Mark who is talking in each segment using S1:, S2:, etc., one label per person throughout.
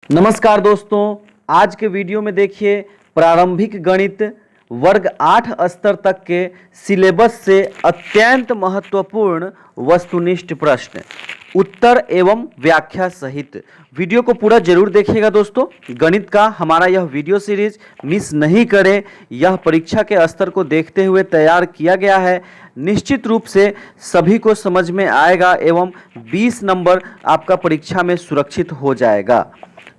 S1: नमस्कार दोस्तों, आज के वीडियो में देखिए प्रारंभिक गणित वर्ग 8 स्तर तक के सिलेबस से अत्यंत महत्वपूर्ण वस्तुनिष्ठ प्रश्न उत्तर एवं व्याख्या सहित। वीडियो को पूरा जरूर देखिएगा दोस्तों। गणित का हमारा यह वीडियो सीरीज मिस नहीं करें। यह परीक्षा के स्तर को देखते हुए तैयार किया गया है। निश्चित रूप से सभी को समझ में आएगा एवं 20 नंबर आपका परीक्षा में सुरक्षित हो जाएगा।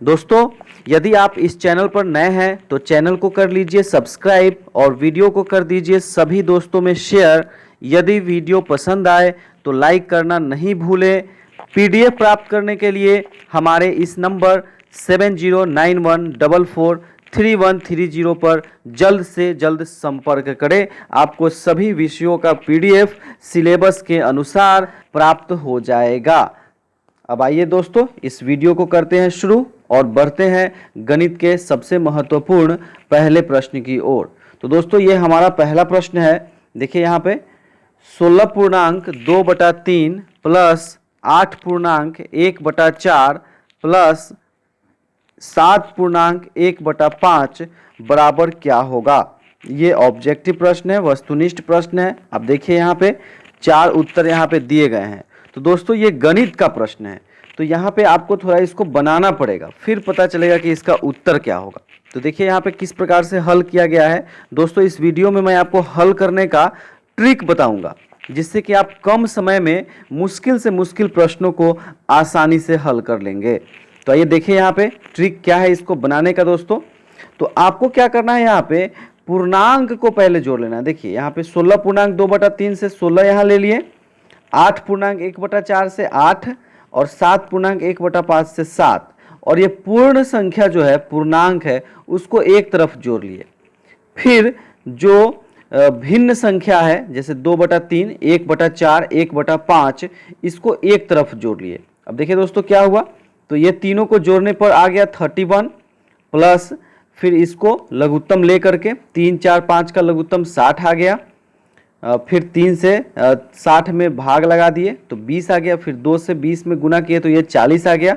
S1: दोस्तों, यदि आप इस चैनल पर नए हैं तो चैनल को कर लीजिए सब्सक्राइब और वीडियो को कर दीजिए सभी दोस्तों में शेयर। यदि वीडियो पसंद आए तो लाइक करना नहीं भूलें। पीडीएफ प्राप्त करने के लिए हमारे इस नंबर 7091443130 पर जल्द से जल्द संपर्क करें। आपको सभी विषयों का पीडीएफ सिलेबस के अनुसार प्राप्त हो जाएगा। अब आइए दोस्तों, इस वीडियो को करते हैं शुरू और बढ़ते हैं गणित के सबसे महत्वपूर्ण पहले प्रश्न की ओर। तो दोस्तों, ये हमारा पहला प्रश्न है। देखिए यहाँ पे 16.2/3 प्लस 8.1/4 प्लस 7.1/5 बराबर क्या होगा। ये ऑब्जेक्टिव प्रश्न है, वस्तुनिष्ठ प्रश्न है। अब देखिए यहाँ पे 4 उत्तर यहाँ पे दिए गए हैं। तो दोस्तों, ये गणित का प्रश्न है, तो यहाँ पे आपको थोड़ा इसको बनाना पड़ेगा, फिर पता चलेगा कि इसका उत्तर क्या होगा। तो देखिए यहाँ पे किस प्रकार से हल किया गया है। दोस्तों, इस वीडियो में मैं आपको हल करने का ट्रिक बताऊंगा, जिससे कि आप कम समय में मुश्किल से मुश्किल प्रश्नों को आसानी से हल कर लेंगे। तो आइए देखिए यहाँ पे ट्रिक क्या है इसको बनाने का। दोस्तों, तो आपको क्या करना है, यहाँ पे पूर्णांक को पहले जोड़ लेना है। देखिए यहाँ पे 16.2/3 से 16 यहाँ ले लिए, 8.1/4 से 8 और 7.1/5 से 7, और ये पूर्ण संख्या जो है, पूर्णांक है, उसको एक तरफ जोड़ लिए। फिर जो भिन्न संख्या है, जैसे 2/3, 1/4, 1/5, इसको एक तरफ जोड़ लिए। अब देखिए दोस्तों क्या हुआ, तो ये तीनों को जोड़ने पर आ गया 31 प्लस, फिर इसको लघुत्तम ले करके 3, 4, 5 का लघुत्तम 60 आ गया। फिर 3 से 60 में भाग लगा दिए तो 20 आ गया। फिर 2 से 20 में गुना किए तो ये 40 आ गया।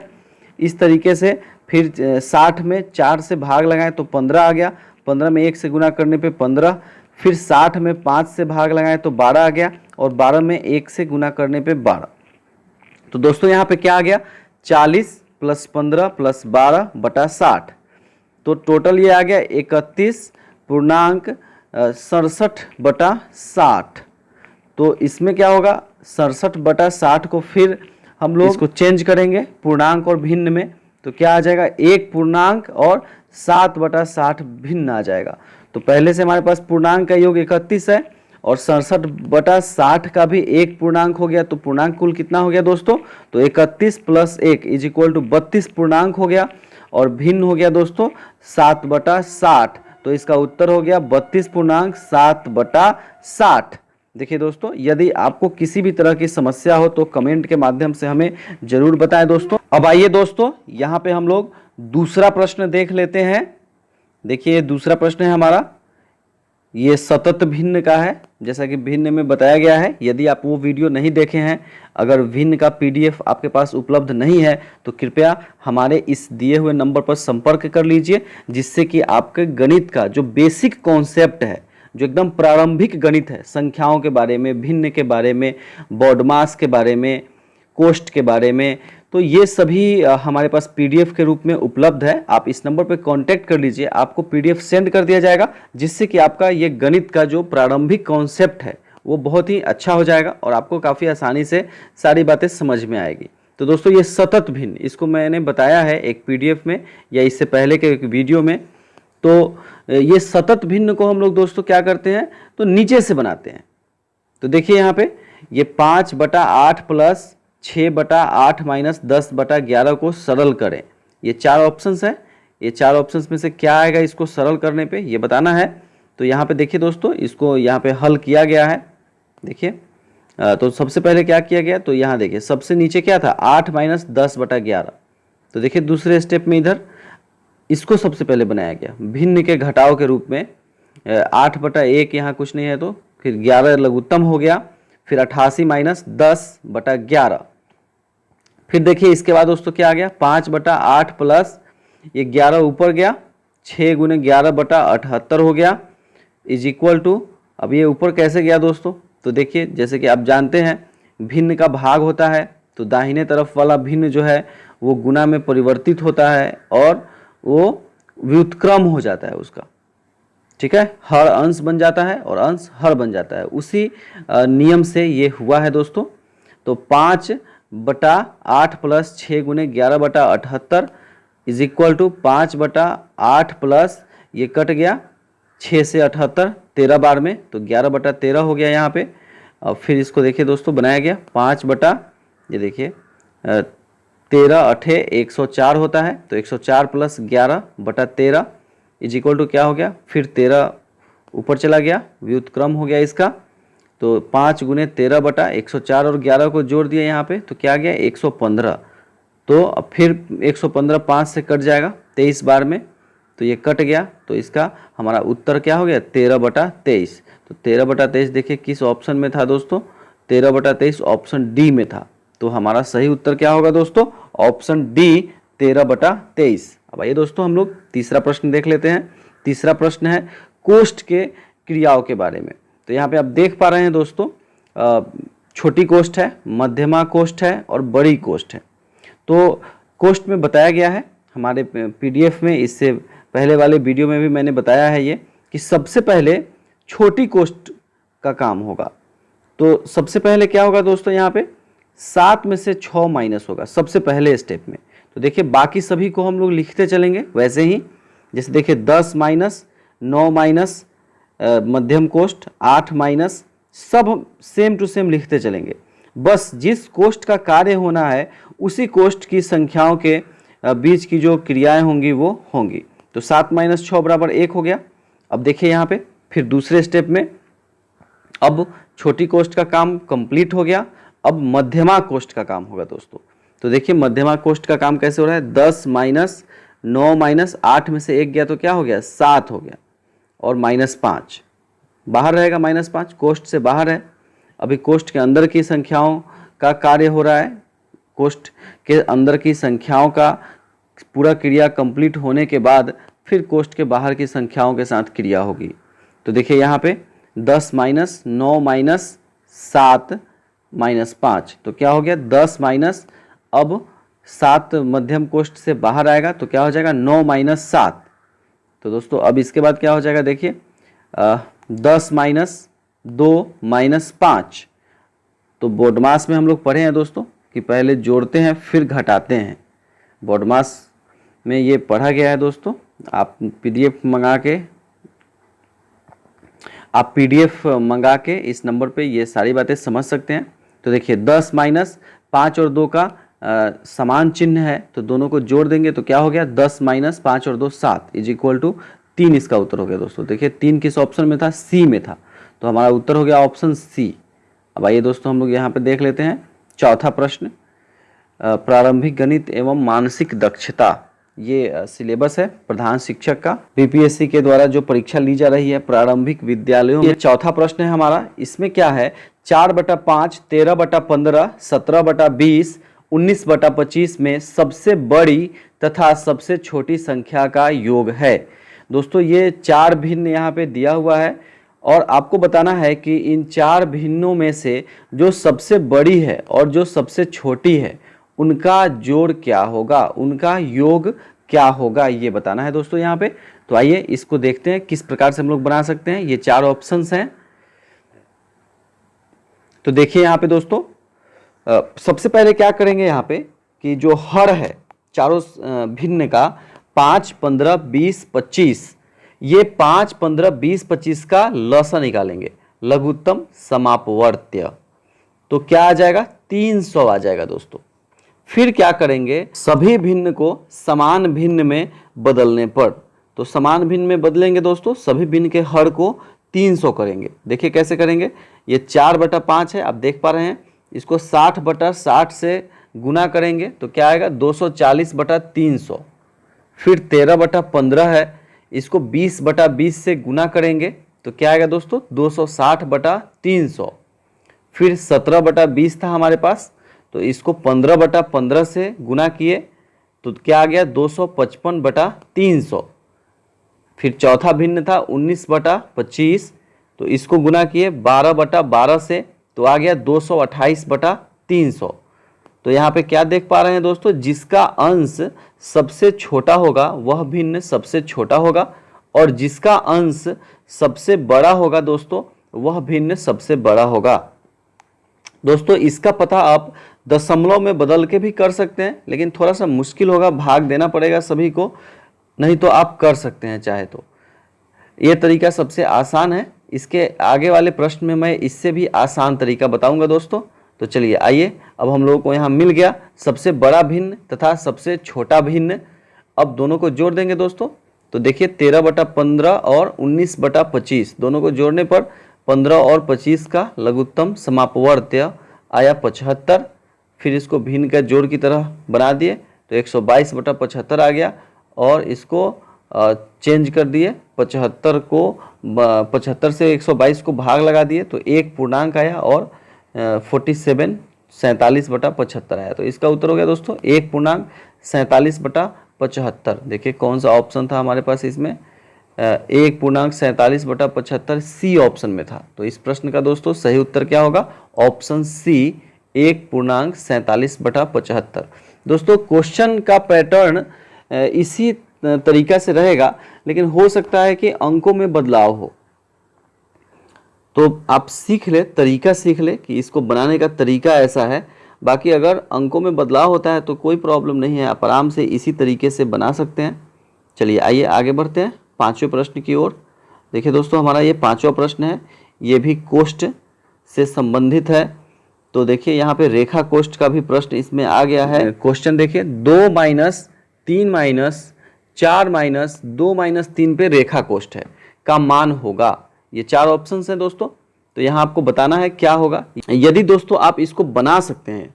S1: इस तरीके से फिर 60 में 4 से भाग लगाए तो 15 आ गया। 15 में 1 से गुना करने पे 15। फिर 60 में 5 से भाग लगाए तो 12 आ गया, और 12 में 1 से गुना करने पे 12। तो दोस्तों यहाँ पे क्या आ गया, 40 + 15 + 12/60। तो टोटल ये आ गया 31.67/60। तो इसमें क्या होगा, 67/60 को फिर हम लोग इसको चेंज करेंगे पूर्णांक और भिन्न में। तो क्या आ जाएगा, 1 पूर्णांक और 7/60 भिन्न आ जाएगा। तो पहले से हमारे पास पूर्णांक का योग 31 है और 67/60 का भी 1 पूर्णांक हो गया। तो पूर्णांक कुल कितना हो गया दोस्तों, तो 31 + 1 = 32 पूर्णांक हो गया, और भिन्न हो गया दोस्तों 7/60। तो इसका उत्तर हो गया 32.7/60। देखिए दोस्तों, यदि आपको किसी भी तरह की समस्या हो तो कमेंट के माध्यम से हमें जरूर बताएं दोस्तों। अब आइए दोस्तों, यहाँ पे हम लोग दूसरा प्रश्न देख लेते हैं। देखिए दूसरा प्रश्न है हमारा, ये सतत भिन्न का है, जैसा कि भिन्न में बताया गया है। यदि आप वो वीडियो नहीं देखे हैं, अगर भिन्न का पीडीएफ आपके पास उपलब्ध नहीं है, तो कृपया हमारे इस दिए हुए नंबर पर संपर्क कर लीजिए, जिससे कि आपके गणित का जो बेसिक कॉन्सेप्ट है, जो एकदम प्रारंभिक गणित है, संख्याओं के बारे में, भिन्न के बारे में, बॉडमास के बारे में, कोष्ठ के बारे में, तो ये सभी हमारे पास पीडीएफ के रूप में उपलब्ध है। आप इस नंबर पर कांटेक्ट कर लीजिए, आपको पीडीएफ सेंड कर दिया जाएगा, जिससे कि आपका ये गणित का जो प्रारंभिक कॉन्सेप्ट है वो बहुत ही अच्छा हो जाएगा और आपको काफ़ी आसानी से सारी बातें समझ में आएगी। तो दोस्तों, ये सतत भिन्न, इसको मैंने बताया है एक पीडीएफ में या इससे पहले के एक वीडियो में। तो ये सतत भिन्न को हम लोग दोस्तों क्या करते हैं, तो नीचे से बनाते हैं। तो देखिए यहाँ पे ये 5/8 प्लस 6/8 माइनस 10/11 को सरल करें। ये 4 ऑप्शंस है। ये 4 ऑप्शंस में से क्या आएगा इसको सरल करने पे, ये बताना है। तो यहाँ पे देखिए दोस्तों, इसको यहाँ पे हल किया गया है। देखिए तो सबसे पहले क्या किया गया, तो यहाँ देखिए सबसे नीचे क्या था, 8 माइनस 10/11। तो देखिए दूसरे स्टेप में इधर इसको सबसे पहले बनाया गया भिन्न के घटाव के रूप में। 8/1 यहाँ कुछ नहीं है, तो फिर 11 लघुत्तम हो गया। फिर 88 माइनस 10/11। फिर देखिए इसके बाद दोस्तों क्या आ गया, 5/8 प्लस ये 11 ऊपर गया, 6 गुने 11 बटा 78 हो गया, इज इक्वल टू, अब ये ऊपर कैसे गया दोस्तों, तो देखिए जैसे कि आप जानते हैं भिन्न का भाग होता है तो दाहिने तरफ वाला भिन्न जो है वो गुना में परिवर्तित होता है और वो व्युत्क्रम हो जाता है उसका, ठीक है, हर अंश बन जाता है और अंश हर बन जाता है, उसी नियम से ये हुआ है दोस्तों। तो 5/8 प्लस 6 गुने 11/78 इज इक्वल टू 5/8 प्लस ये कट गया 6 से 78 13 बार में, तो 11/13 हो गया यहाँ पे। अब फिर इसको देखिए दोस्तों बनाया गया 5 बटा, ये देखिए 13 अठे 104 होता है, तो 104 प्लस 11/13 इज इक्वल टू क्या हो गया, फिर 13 ऊपर चला गया, व्युत्क्रम हो गया इसका, तो 5 गुने 13/104 और 11 को जोड़ दिया यहाँ पे तो क्या गया 115, तो अब फिर 115 5 से कट जाएगा 23 बार में, तो ये कट गया, तो इसका हमारा उत्तर क्या हो गया 13/23। तो 13/23 देखिए किस ऑप्शन में था दोस्तों, 13/23 ऑप्शन डी में था, तो हमारा सही उत्तर क्या होगा दोस्तों, ऑप्शन डी 13/23। अब आइए दोस्तों हम लोग तीसरा प्रश्न देख लेते हैं। तीसरा प्रश्न है कोष्ठ के क्रियाओं के बारे में। तो यहाँ पे आप देख पा रहे हैं दोस्तों छोटी कोष्ठ है, मध्यमा कोष्ठ है और बड़ी कोष्ठ है। तो कोष्ठ में बताया गया है हमारे पीडीएफ में, इससे पहले वाले वीडियो में भी मैंने बताया है ये कि सबसे पहले छोटी कोष्ठ का काम होगा। तो सबसे पहले क्या होगा दोस्तों, यहाँ पे 7 में से 6 माइनस होगा सबसे पहले स्टेप में। तो देखिए बाकी सभी को हम लोग लिखते चलेंगे वैसे ही, जैसे देखिए 10 माइनस, 9 माइनस मध्यम कोष्ठ, 8 माइनस, सब सेम टू सेम लिखते चलेंगे। बस जिस कोष्ठ का कार्य होना है उसी कोष्ठ की संख्याओं के बीच की जो क्रियाएं होंगी वो होंगी। तो 7 माइनस 6 बराबर 1 हो गया। अब देखिए यहाँ पे फिर दूसरे स्टेप में अब छोटी कोष्ठ का काम कंप्लीट हो गया, अब मध्यमा कोष्ठ का काम होगा दोस्तों। तो देखिए मध्यमा कोष्ठ का काम कैसे हो रहा है, 10 माइनस 9 माइनस 8 में से 1 गया तो क्या हो गया 7 हो गया, और -5 बाहर रहेगा, -5 कोष्ठ से बाहर है। अभी कोष्ठ के अंदर की संख्याओं का कार्य हो रहा है, कोष्ठ के अंदर की संख्याओं का पूरा क्रिया कंप्लीट होने के बाद फिर कोष्ठ के बाहर की संख्याओं के साथ क्रिया होगी। तो देखिए यहाँ पे 10 माइनस 9 माइनस 7 -5 तो क्या हो गया 10 माइनस, अब 7 मध्यम कोष्ठ से बाहर आएगा तो क्या हो जाएगा 9 माइनस 7। तो दोस्तों अब इसके बाद क्या हो जाएगा देखिए 10 माइनस 2 माइनस 5। तो बोडमास में हम लोग पढ़े हैं दोस्तों कि पहले जोड़ते हैं फिर घटाते हैं, बोडमास में ये पढ़ा गया है दोस्तों। आप पीडीएफ मंगा के इस नंबर पे ये सारी बातें समझ सकते हैं। तो देखिए 10 माइनस 5 और 2 का समान चिन्ह है तो दोनों को जोड़ देंगे तो क्या हो गया 10 माइनस 5 और 2 7 इज इक्वल टू 3। इसका उत्तर हो गया दोस्तों। देखिए 3 किस ऑप्शन में था, सी में था, तो हमारा उत्तर हो गया ऑप्शन सी। अब आइए दोस्तों हम लोग यहाँ पे देख लेते हैं चौथा प्रश्न, प्रारंभिक गणित एवं मानसिक दक्षता। ये सिलेबस है प्रधान शिक्षक का, बीपीएससी के द्वारा जो परीक्षा ली जा रही है प्रारंभिक विद्यालयों में। ये चौथा प्रश्न है हमारा। इसमें क्या है 4/5, 13/15, 17/20, 19/25 में सबसे बड़ी तथा सबसे छोटी संख्या का योग है। दोस्तों ये 4 भिन्न यहाँ पे दिया हुआ है और आपको बताना है कि इन 4 भिन्नों में से जो सबसे बड़ी है और जो सबसे छोटी है उनका जोड़ क्या होगा, उनका योग क्या होगा, ये बताना है दोस्तों यहाँ पे। तो आइए इसको देखते हैं किस प्रकार से हम लोग बना सकते हैं। ये 4 ऑप्शंस हैं। तो देखिए यहाँ पे दोस्तों सबसे पहले क्या करेंगे यहाँ पे कि जो हर है चारों भिन्न का 5, 15, 20, 25, ये 5, 15, 20, 25 का लसा निकालेंगे, लघुत्तम समापवर्त्य, तो क्या आ जाएगा 300 आ जाएगा दोस्तों। फिर क्या करेंगे सभी भिन्न को समान भिन्न में बदलने पर, तो समान भिन्न में बदलेंगे दोस्तों, सभी भिन्न के हर को 300 करेंगे। देखिए कैसे करेंगे, ये 4/5 है, आप देख पा रहे हैं, इसको 60/60 से गुना करेंगे तो क्या आएगा 240/300। फिर 13/15 है, इसको 20/20 से गुना करेंगे तो क्या आएगा दोस्तों 260/300। फिर 17/20 था हमारे पास, तो इसको 15/15 से गुना किए तो क्या आ गया 255/300। फिर चौथा भिन्न था 19/25, तो इसको गुना किए 12/12 से, तो आ गया 228/300। तो यहाँ पे क्या देख पा रहे हैं दोस्तों, जिसका अंश सबसे छोटा होगा वह भिन्न सबसे छोटा होगा, और जिसका अंश सबसे बड़ा होगा दोस्तों वह भिन्न सबसे बड़ा होगा। दोस्तों इसका पता आप दशमलव में बदल के भी कर सकते हैं, लेकिन थोड़ा सा मुश्किल होगा, भाग देना पड़ेगा सभी को, नहीं तो आप कर सकते हैं चाहे तो। ये तरीका सबसे आसान है। इसके आगे वाले प्रश्न में मैं इससे भी आसान तरीका बताऊंगा दोस्तों। तो चलिए आइए, अब हम लोगों को यहाँ मिल गया सबसे बड़ा भिन्न तथा सबसे छोटा भिन्न। अब दोनों को जोड़ देंगे दोस्तों। तो देखिए 13/15 और 19/25 दोनों को जोड़ने पर 15 और 25 का लघुत्तम समापवर्त्य आया 75। फिर इसको भिन्न का जोड़ की तरह बना दिए तो 122/75 आ गया, और इसको चेंज कर दिए 75 से 122 को भाग लगा दिए तो एक पूर्णांक आया, और 47/75 आया। तो इसका उत्तर हो गया दोस्तों 1.47/75। देखिए कौन सा ऑप्शन था हमारे पास इसमें, 1.47/75 सी ऑप्शन में था। तो इस प्रश्न का दोस्तों सही उत्तर क्या होगा, ऑप्शन सी 1.47/75। दोस्तों क्वेश्चन का पैटर्न इसी तरीका से रहेगा, लेकिन हो सकता है कि अंकों में बदलाव हो। तो आप सीख ले, तरीका सीख ले कि इसको बनाने का तरीका ऐसा है। बाकी अगर अंकों में बदलाव होता है तो कोई प्रॉब्लम नहीं है, आप आराम से इसी तरीके से बना सकते हैं। चलिए आइए आगे बढ़ते हैं पांचवें प्रश्न की ओर। देखिए दोस्तों हमारा ये पांचवा प्रश्न है, ये भी कोष्ठ से संबंधित है। तो देखिए यहाँ पे रेखा कोष्ठ का भी प्रश्न इसमें आ गया है। क्वेश्चन देखिए 2 - 3 - 4 - 2 - 3 पे रेखा कोष्ठ है का मान होगा। ये 4 ऑप्शंस हैं दोस्तों। तो यहाँ आपको बताना है क्या होगा। यदि दोस्तों आप इसको बना सकते हैं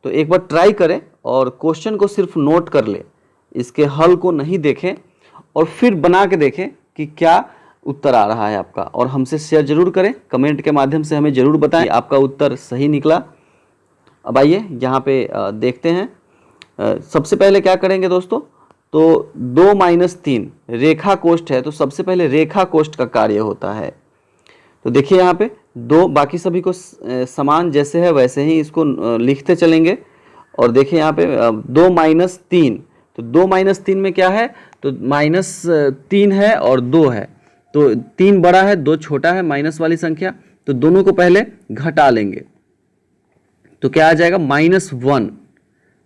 S1: तो एक बार ट्राई करें और क्वेश्चन को सिर्फ नोट कर ले, इसके हल को नहीं देखें, और फिर बना के देखें कि क्या उत्तर आ रहा है आपका, और हमसे शेयर जरूर करें, कमेंट के माध्यम से हमें जरूर बताएं आपका उत्तर सही निकला। अब आइए यहाँ पे देखते हैं। सबसे पहले क्या करेंगे दोस्तों, तो 2 - 3 रेखा कोष्ठ है, तो सबसे पहले रेखा कोष्ठ का कार्य होता है। तो देखिए यहाँ पे 2, बाकी सभी को समान जैसे है वैसे ही इसको लिखते चलेंगे। और देखिए यहाँ पे 2 - 3, तो 2 - 3 में क्या है, तो -3 है और 2 है, तो 3 बड़ा है 2 छोटा है, माइनस वाली संख्या, तो दोनों को पहले घटा लेंगे तो क्या आ जाएगा -1।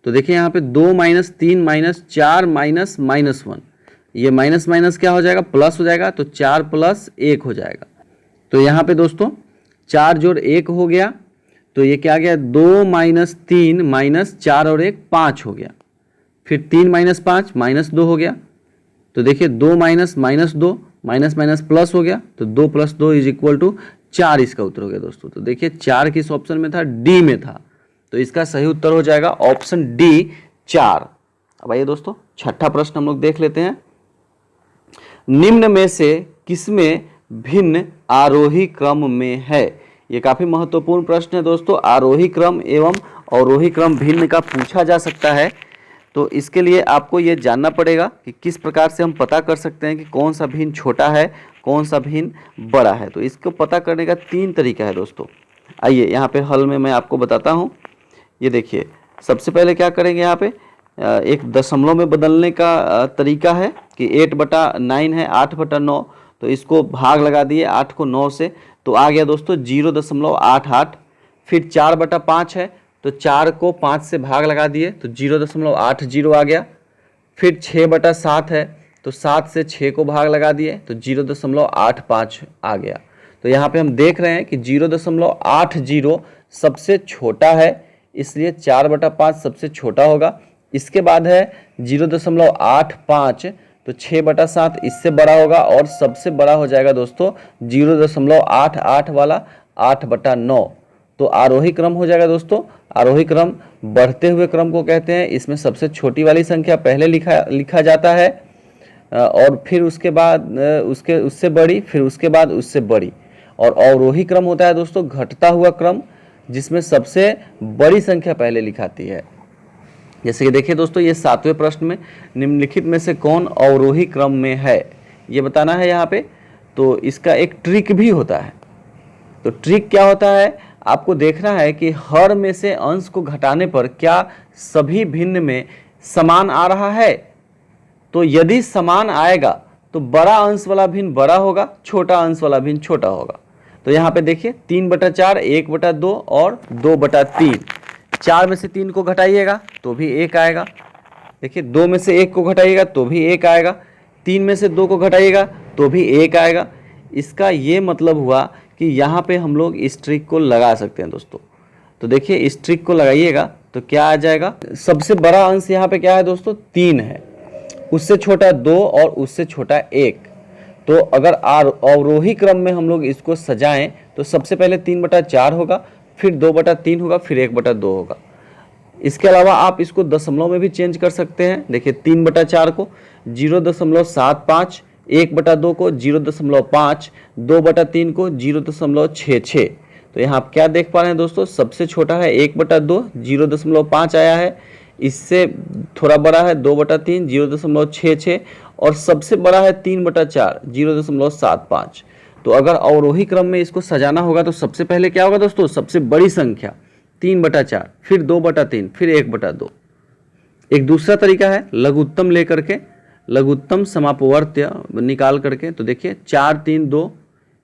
S1: तो देखिए यहाँ पे 2 - 3 - 4 -1, ये माइनस माइनस क्या हो जाएगा, प्लस हो जाएगा, तो 4 + 1 हो जाएगा। तो यहाँ पे दोस्तों 4 + 1 हो गया, तो ये क्या आ गया 2 - 3 - 4 और 1 5 हो गया। फिर 3 - 5 -2 हो गया। तो देखिए 2 - -2 माइनस माइनस प्लस हो गया, तो 2 + 2 = 4 इसका उत्तर हो गया दोस्तों। तो देखिए 4 किस ऑप्शन में था, डी में था, तो इसका सही उत्तर हो जाएगा ऑप्शन डी 4। अब आइए दोस्तों छठा प्रश्न हम लोग देख लेते हैं। निम्न में से किसमें भिन्न आरोही क्रम में है। ये काफी महत्वपूर्ण प्रश्न है दोस्तों। आरोही क्रम एवं अवरोही क्रम भिन्न का पूछा जा सकता है, तो इसके लिए आपको ये जानना पड़ेगा कि किस प्रकार से हम पता कर सकते हैं कि कौन सा भिन्न छोटा है कौन सा भिन्न बड़ा है। तो इसको पता करने का 3 तरीका है दोस्तों। आइए यहाँ पे हल में मैं आपको बताता हूँ। ये देखिए सबसे पहले क्या करेंगे, यहाँ पे एक दशमलव में बदलने का तरीका है कि 8/9 है 8/9, तो इसको भाग लगा दिए 8 को 9 से, तो आ गया दोस्तों 0.88। फिर 4/5 है, तो 4 को 5 से भाग लगा दिए तो 0.80 आ गया। फिर 6/7 है, तो 7 से 6 को भाग लगा दिए तो 0.85 आ गया। तो यहाँ पे हम देख रहे हैं कि 0.80 सबसे छोटा है, इसलिए 4/5 सबसे छोटा होगा। इसके बाद है 0.85, तो 6/7 इससे बड़ा होगा, और सबसे बड़ा हो जाएगा दोस्तों 0.88 वाला 8/9। तो आरोही क्रम हो जाएगा दोस्तों। आरोही क्रम बढ़ते हुए क्रम को कहते हैं। इसमें सबसे छोटी वाली संख्या पहले लिखा जाता है, और फिर उसके बाद उससे बड़ी, फिर उसके बाद उससे बड़ी। और अवरोही क्रम होता है दोस्तों घटता हुआ क्रम, जिसमें सबसे बड़ी संख्या पहले लिखाती है। जैसे कि देखिए दोस्तों, ये 7वें प्रश्न में निम्नलिखित में से कौन अवरोही क्रम में है, ये बताना है यहाँ पे। तो इसका एक ट्रिक भी होता है। तो ट्रिक क्या होता है, आपको देखना है कि हर में से अंश को घटाने पर क्या सभी भिन्न में समान आ रहा है। तो यदि समान आएगा तो बड़ा अंश वाला भिन्न बड़ा होगा, छोटा अंश वाला भिन्न छोटा होगा। तो यहाँ पे देखिए 3/4, 1/2 और 2/3। 4 में से 3 को घटाइएगा तो भी 1 आएगा। देखिए 2 में से 1 को घटाइएगा तो भी 1 आएगा। 3 में से 2 को घटाइएगा तो भी 1 आएगा। इसका ये मतलब हुआ कि यहाँ पे हम लोग इस ट्रिक को लगा सकते हैं दोस्तों। तो देखिए इस ट्रिक को लगाइएगा तो क्या आ जाएगा, सबसे बड़ा अंश यहाँ पे क्या है दोस्तों, 3 है, उससे छोटा 2 और उससे छोटा 1। तो अगर अवरोही क्रम में हम लोग इसको सजाएं तो सबसे पहले 3/4 होगा, फिर 2/3 होगा, फिर 1/2 होगा। इसके अलावा आप इसको दशमलव में भी चेंज कर सकते हैं। देखिए 3/4 को 0.75, 1/2 को 0.5, 2/3 को 0.66। तो यहाँ आप क्या देख पा रहे हैं दोस्तों, सबसे छोटा है 1/2, 0.5 आया है, इससे थोड़ा बड़ा है 2/3, 0.66 और सबसे बड़ा है 3/4, 0.75। तो अगर अवरोही क्रम में इसको सजाना होगा तो सबसे पहले क्या होगा दोस्तों, सबसे बड़ी संख्या 3/4, फिर 2/3, फिर 1/2। एक दूसरा तरीका है लघुत्तम लेकर के, लघुत्तम समापवर्त्य निकाल करके। तो देखिए 4, 3, 2,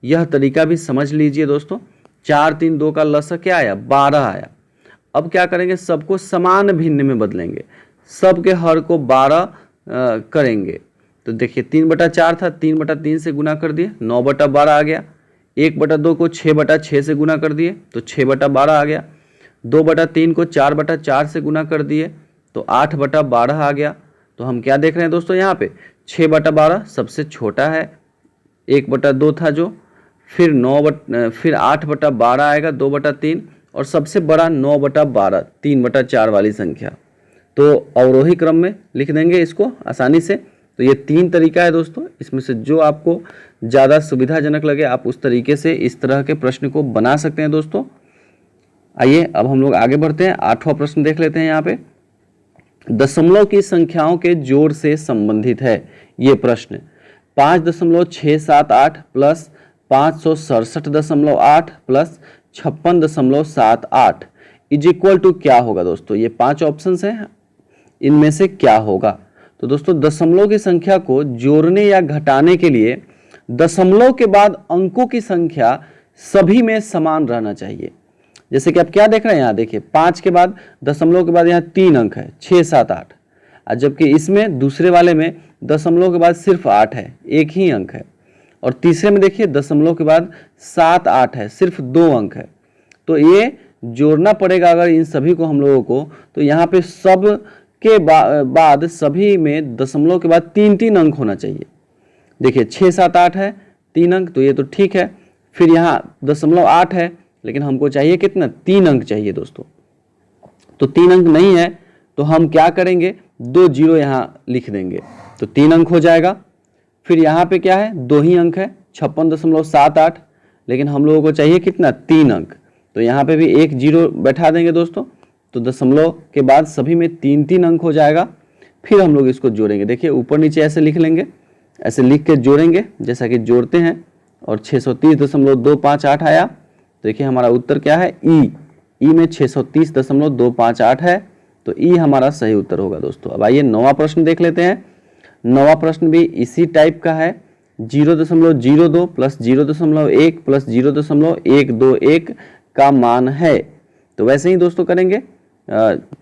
S1: यह तरीका भी समझ लीजिए दोस्तों। 4, 3, 2 का लसक क्या आया, 12 आया। अब क्या करेंगे, सबको समान भिन्न में बदलेंगे, सबके हर को 12 करेंगे। तो देखिए 3/4 था, 3/3 से गुना कर दिए, 9/12 आ गया। 1/2 को 6/6 से गुना कर दिए तो 6/12 आ गया। 2/3 को 4/4 से गुना कर दिए तो 8/12 आ गया। तो हम क्या देख रहे हैं दोस्तों, यहाँ पे 6/12 सबसे छोटा है, 1/2 था जो, फिर 8/12 आएगा 2/3 और सबसे बड़ा 9/12, 3/4 वाली संख्या। तो अवरोही क्रम में लिख देंगे इसको आसानी से। तो ये 3 तरीका है दोस्तों, इसमें से जो आपको ज़्यादा सुविधाजनक लगे आप उस तरीके से इस तरह के प्रश्न को बना सकते हैं दोस्तों। आइए अब हम लोग आगे बढ़ते हैं, 8वां प्रश्न देख लेते हैं। यहाँ पे दशमलव की संख्याओं के जोड़ से संबंधित है ये प्रश्न। 5.678 plus 567.8 plus 56.78 is equal to क्या होगा दोस्तों। ये 5 ऑप्शंस हैं, इनमें से क्या होगा। तो दोस्तों दशमलव की संख्या को जोड़ने या घटाने के लिए दशमलव के बाद अंकों की संख्या सभी में समान रहना चाहिए। जैसे कि आप क्या देख रहे हैं, यहाँ देखिए 5 के बाद दशमलव के बाद यहाँ 3 अंक है, 6, 7, 8, और जबकि इसमें दूसरे वाले में दशमलव के बाद सिर्फ 8 है, एक ही अंक है। और तीसरे में देखिए दशमलव के बाद 7, 8 है, सिर्फ 2 अंक है। तो ये जोड़ना पड़ेगा अगर इन सभी को हम लोगों को, तो यहाँ पे सब के बाद सभी में दशमलव के बाद 3-3 अंक होना चाहिए। देखिए 6, 7, 8 है, 3 अंक, तो ये तो ठीक है। फिर यहाँ दशमलव 8 है, लेकिन हमको चाहिए कितना, 3 अंक चाहिए दोस्तों। तो 3 अंक नहीं है तो हम क्या करेंगे, 2 जीरो यहाँ लिख देंगे तो 3 अंक हो जाएगा। फिर यहाँ पे क्या है, 2 ही अंक है, 56.78, लेकिन हम लोगों को चाहिए कितना, 3 अंक। तो यहाँ पे भी 1 जीरो बैठा देंगे दोस्तों। तो दशमलव के बाद सभी में 3-3 अंक हो जाएगा। फिर हम लोग इसको जोड़ेंगे, देखिए ऊपर नीचे ऐसे लिख लेंगे, ऐसे लिख के जोड़ेंगे जैसा कि जोड़ते हैं। और 630.258 आया। तो देखिए हमारा उत्तर क्या है, ई में 630.258 है, तो ई हमारा सही उत्तर होगा दोस्तों। अब आइए 9वां प्रश्न देख लेते हैं। 9वां प्रश्न भी इसी टाइप का है। 0.02 प्लस 0.1 प्लस 0.121 का मान है। तो वैसे ही दोस्तों करेंगे,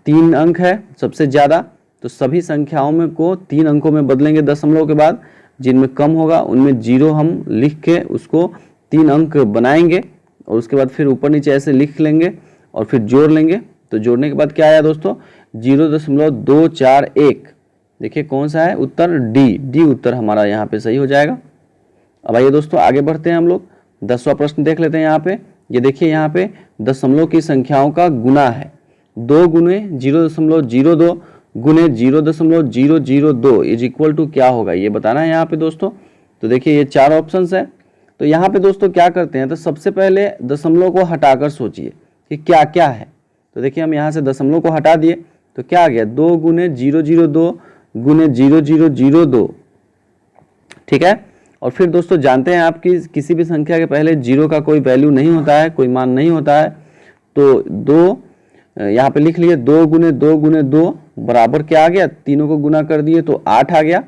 S1: 3 अंक है सबसे ज़्यादा, तो सभी संख्याओं में को 3 अंकों में बदलेंगे दशमलव के बाद। जिनमें कम होगा उनमें 0 हम लिख के उसको 3 अंक बनाएंगे और उसके बाद फिर ऊपर नीचे ऐसे लिख लेंगे और फिर जोड़ लेंगे। तो जोड़ने के बाद क्या आया दोस्तों, 0.241। देखिए कौन सा है उत्तर, डी उत्तर हमारा यहाँ पे सही हो जाएगा। अब आइए दोस्तों आगे बढ़ते हैं हम लोग, 10वां प्रश्न देख लेते हैं। यहाँ पे ये देखिए, यहाँ पे दशमलव की संख्याओं का गुना है। 2 गुने 0.02 गुने 0.002 इज इक्वल टू क्या होगा, ये बताना है यहाँ पे दोस्तों। तो देखिए ये 4 ऑप्शंस है। तो यहाँ पे दोस्तों क्या करते हैं, तो सबसे पहले दशमलव को हटाकर सोचिए कि क्या क्या है। तो देखिए हम यहाँ से दशमलव को हटा दिए तो क्या आ गया 2 गुने 002 गुने 0002, ठीक है। और फिर दोस्तों जानते हैं आप कि किसी भी संख्या के पहले 0 का कोई वैल्यू नहीं होता है, कोई मान नहीं होता है। तो 2 यहाँ पे लिख लिए 2 गुने 2 बराबर क्या आ गया, तीनों को गुना कर दिए तो 8 आ गया।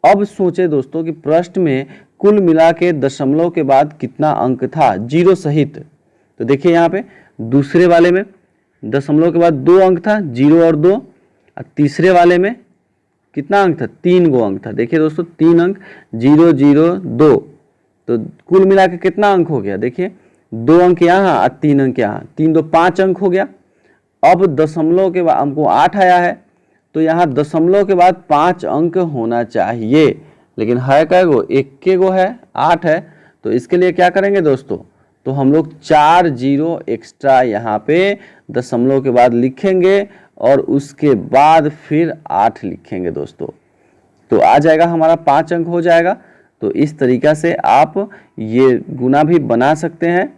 S1: अब सोचे दोस्तों कि प्रश्न में कुल मिला के दशमलव के बाद कितना अंक था जीरो सहित। तो देखिए यहाँ पे दूसरे वाले में दशमलव के बाद 2 अंक था, 0 और 2, और तीसरे वाले में कितना अंक था, 3 गो अंक था। देखिए दोस्तों 3 अंक 0 0 2, तो कुल मिला के कितना अंक हो गया, देखिए 2 अंक यहाँ और 3 अंक यहाँ, 3 2 5 अंक हो गया। अब दशमलव के बाद हमको 8 आया है, तो यहाँ दशमलव के बाद 5 अंक होना चाहिए, लेकिन है कै गो, एक के गो है, 8 है। तो इसके लिए क्या करेंगे दोस्तों, तो हम लोग 4 0 एक्स्ट्रा यहाँ पे दशमलव के बाद लिखेंगे और उसके बाद फिर 8 लिखेंगे दोस्तों, तो आ जाएगा हमारा 5 अंक हो जाएगा। तो इस तरीका से आप ये गुना भी बना सकते हैं।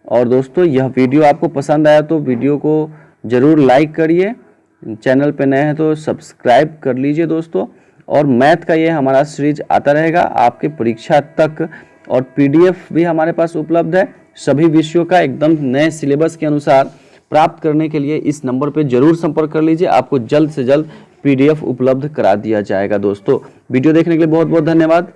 S1: और दोस्तों यह वीडियो आपको पसंद आया तो वीडियो को ज़रूर लाइक करिए, चैनल पे नए हैं तो सब्सक्राइब कर लीजिए दोस्तों। और मैथ का ये हमारा सीरीज आता रहेगा आपके परीक्षा तक, और पीडीएफ भी हमारे पास उपलब्ध है सभी विषयों का एकदम नए सिलेबस के अनुसार। प्राप्त करने के लिए इस नंबर पे जरूर संपर्क कर लीजिए, आपको जल्द से जल्द पीडीएफ उपलब्ध करा दिया जाएगा दोस्तों। वीडियो देखने के लिए बहुत बहुत धन्यवाद।